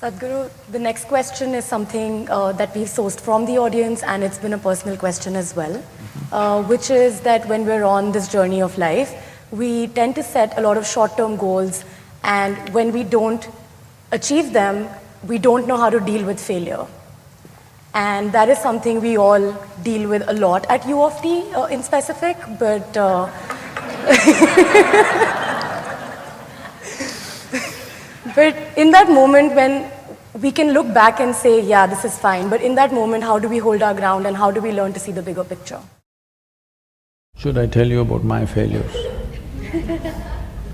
Sadhguru, the next question is something that we've sourced from the audience, and it's been a personal question as well, which is that when we're on this journey of life, we tend to set a lot of short-term goals, and when we don't achieve them, we don't know how to deal with failure. And that is something we all deal with a lot at U of T in specific, but but in that moment when we can look back and say, yeah, this is fine, but in that moment, how do we hold our ground and how do we learn to see the bigger picture? Should I tell you about my failures?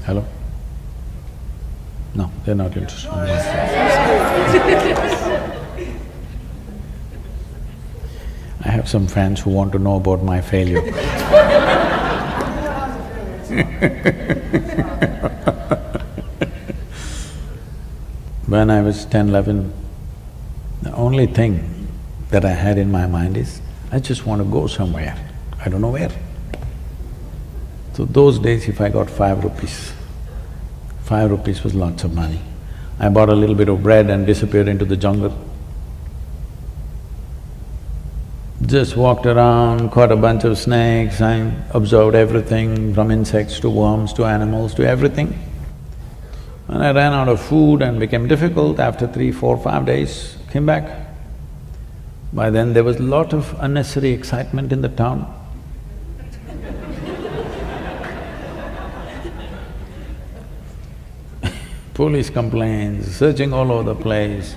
Hello? No, they're not interested in my failures. I have some friends who want to know about my failure. When I was 10, 11, the only thing that I had in my mind is, I just want to go somewhere, I don't know where. So those days if I got 5 rupees, 5 rupees was lots of money. I bought a little bit of bread and disappeared into the jungle. Just walked around, caught a bunch of snakes, I observed everything from insects to worms to animals to everything. When I ran out of food and became difficult, after 3, 4, 5 days, came back. By then there was a lot of unnecessary excitement in the town. Police complaints, searching all over the place,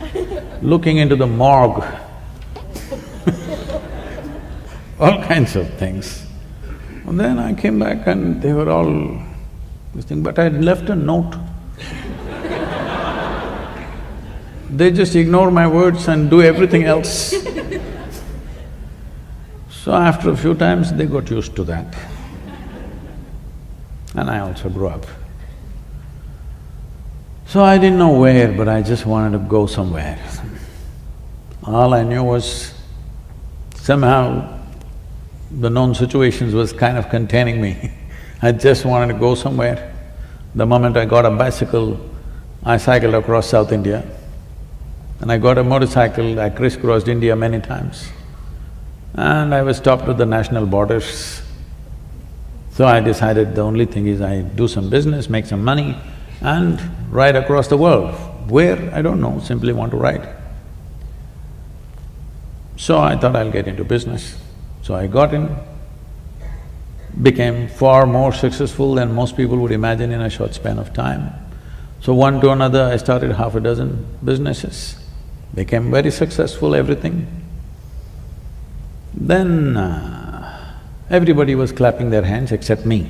looking into the morgue, all kinds of things. And then I came back and they were all this thing, but I'd left a note. They just ignore my words and do everything else. So after a few times, they got used to that. And I also grew up. So I didn't know where, but I just wanted to go somewhere. All I knew was somehow the known situations was kind of containing me. I just wanted to go somewhere. The moment I got a bicycle, I cycled across South India. And I got a motorcycle, I crisscrossed India many times. And I was stopped at the national borders. So I decided the only thing is I do some business, make some money and ride across the world. Where? I don't know, simply want to ride. So I thought I'll get into business. So I got in, became far more successful than most people would imagine in a short span of time. So one to another, I started half a dozen businesses, became very successful, everything. Then everybody was clapping their hands except me.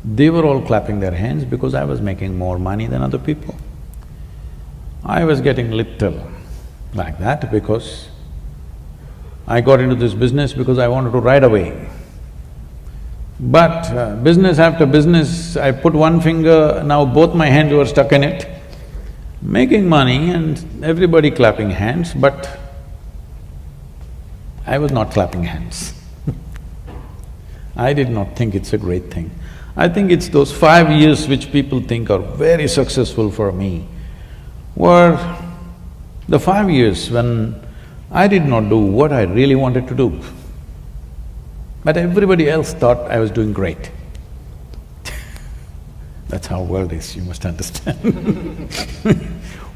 They were all clapping their hands because I was making more money than other people. I was getting little like that because I got into this business because I wanted to ride away. But business after business, I put one finger, now both my hands were stuck in it, making money and everybody clapping hands, but I was not clapping hands. I did not think it's a great thing. I think it's those 5 years which people think are very successful for me, were the 5 years when I did not do what I really wanted to do. But everybody else thought I was doing great. That's how world is, you must understand.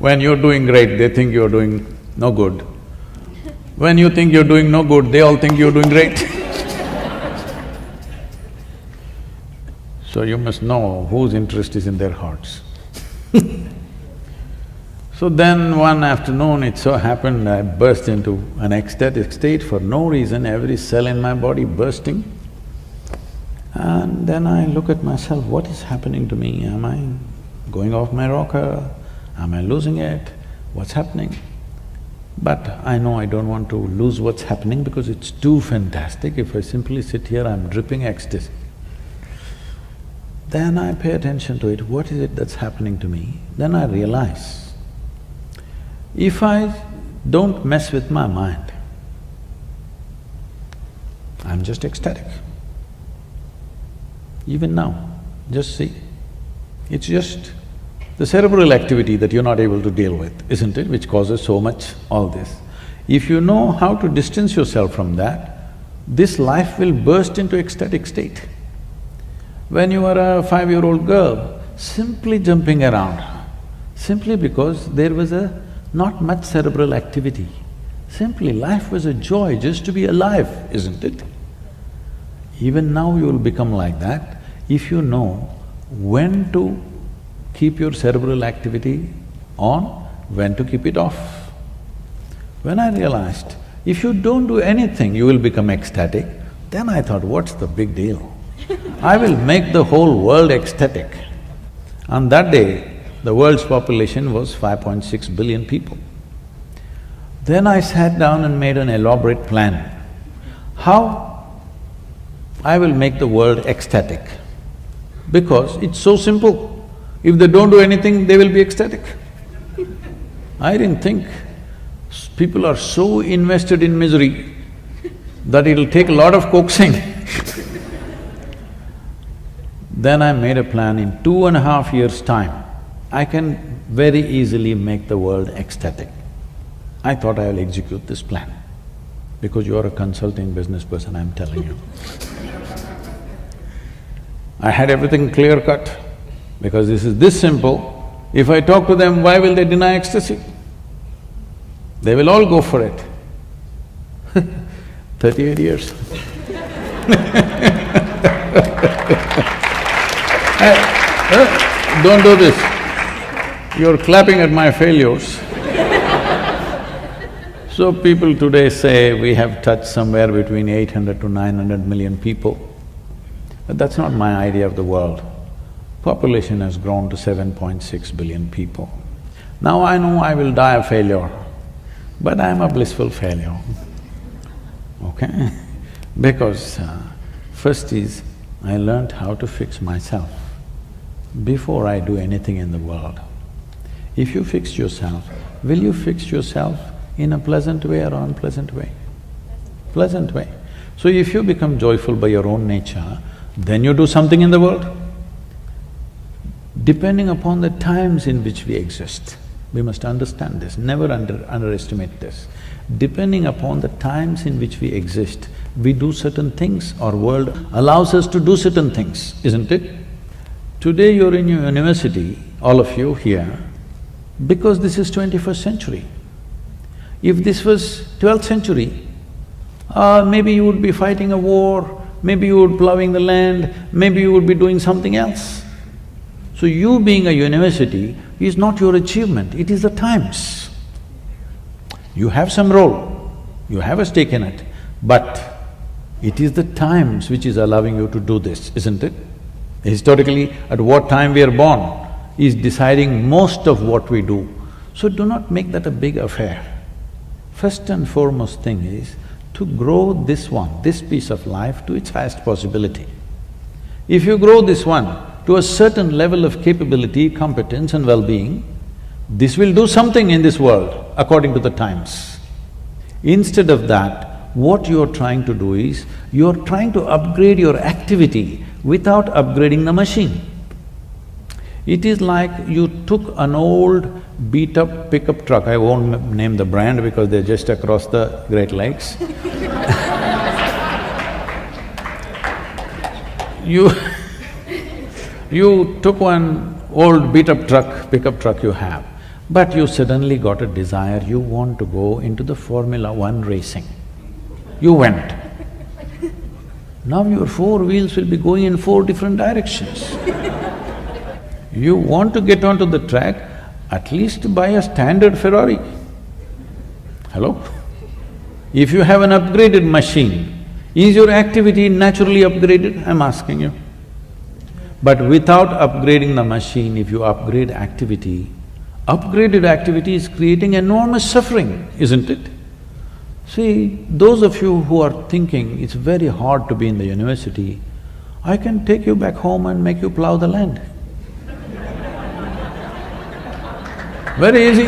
When you're doing great, they think you're doing no good. When you think you're doing no good, they all think you're doing great. So you must know whose interest is in their hearts. So then one afternoon, it so happened I burst into an ecstatic state for no reason, every cell in my body bursting. And then I look at myself, what is happening to me? Am I going off my rocker? Am I losing it? What's happening? But I know I don't want to lose what's happening because it's too fantastic. If I simply sit here, I'm dripping ecstasy. Then I pay attention to it, what is it that's happening to me? Then I realize, if I don't mess with my mind, I'm just ecstatic. Even now, just see, it's just the cerebral activity that you're not able to deal with, isn't it, which causes so much all this. If you know how to distance yourself from that, this life will burst into ecstatic state. When you were a 5-year-old girl, simply jumping around, simply because there was not much cerebral activity. Simply life was a joy just to be alive, isn't it? Even now you will become like that if you know when to keep your cerebral activity on, when to keep it off. When I realized, if you don't do anything, you will become ecstatic, then I thought, what's the big deal? I will make the whole world ecstatic. On that day, the world's population was 5.6 billion people. Then I sat down and made an elaborate plan. How I will make the world ecstatic? Because it's so simple. If they don't do anything, they will be ecstatic. I didn't think people are so invested in misery that it'll take a lot of coaxing. Then I made a plan, in 2.5 years' time, I can very easily make the world ecstatic. I thought I will execute this plan. Because you are a consulting business person, I'm telling you. I had everything clear-cut, because this is this simple. If I talk to them, why will they deny ecstasy? They will all go for it. 38 years. Don't do this. You're clapping at my failures. So people today say we have touched somewhere between 800 to 900 million people. But that's not my idea of the world. Population has grown to 7.6 billion people. Now I know I will die a failure, but I'm a blissful failure, okay? Because first is, I learned how to fix myself before I do anything in the world. If you fix yourself, will you fix yourself in a pleasant way or unpleasant way? Pleasant way. So if you become joyful by your own nature, then you do something in the world. Depending upon the times in which we exist, we must understand this, never underestimate this. Depending upon the times in which we exist, we do certain things, our world allows us to do certain things, isn't it? Today you're in your university, all of you here, because this is 21st century. If this was 12th century, maybe you would be fighting a war, maybe you would be plowing the land, maybe you would be doing something else. So you being a university is not your achievement, it is the times. You have some role, you have a stake in it, but it is the times which is allowing you to do this, isn't it? Historically, at what time we are born is deciding most of what we do. So do not make that a big affair. First and foremost thing is to grow this piece of life to its highest possibility. If you grow this one to a certain level of capability, competence and well-being, this will do something in this world according to the times. Instead of that, what you're trying to do is, you're trying to upgrade your activity without upgrading the machine. It is like you took an old beat-up pickup truck, I won't name the brand because they're just across the Great Lakes. You took one old beat-up truck, pickup truck you have, but you suddenly got a desire, you want to go into the Formula 1 racing. You went. Now your 4 wheels will be going in 4 different directions. You want to get onto the track, at least buy a standard Ferrari. Hello? If you have an upgraded machine, is your activity naturally upgraded? I'm asking you. But without upgrading the machine, if you upgrade activity, upgraded activity is creating enormous suffering, isn't it? See, those of you who are thinking it's very hard to be in the university, I can take you back home and make you plow the land. Very easy.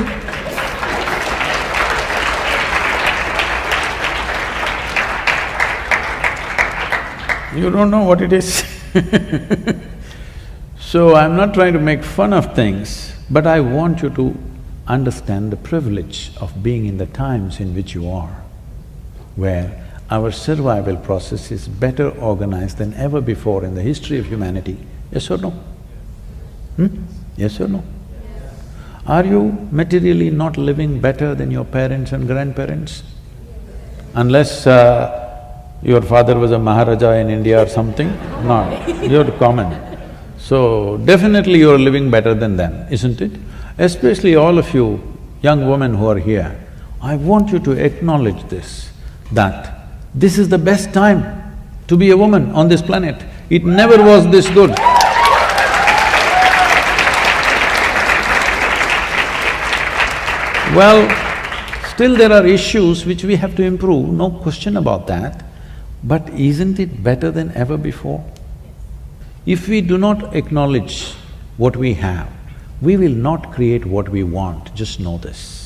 You don't know what it is. So I'm not trying to make fun of things, but I want you to understand the privilege of being in the times in which you are, where our survival process is better organized than ever before in the history of humanity. Yes or no? Yes or no? Are you materially not living better than your parents and grandparents? Unless your father was a Maharaja in India or something? No, you're common. So, definitely you're living better than them, isn't it? Especially all of you young women who are here, I want you to acknowledge this, that this is the best time to be a woman on this planet. It never was this good. Well, still there are issues which we have to improve, no question about that, but isn't it better than ever before? If we do not acknowledge what we have, we will not create what we want, just know this.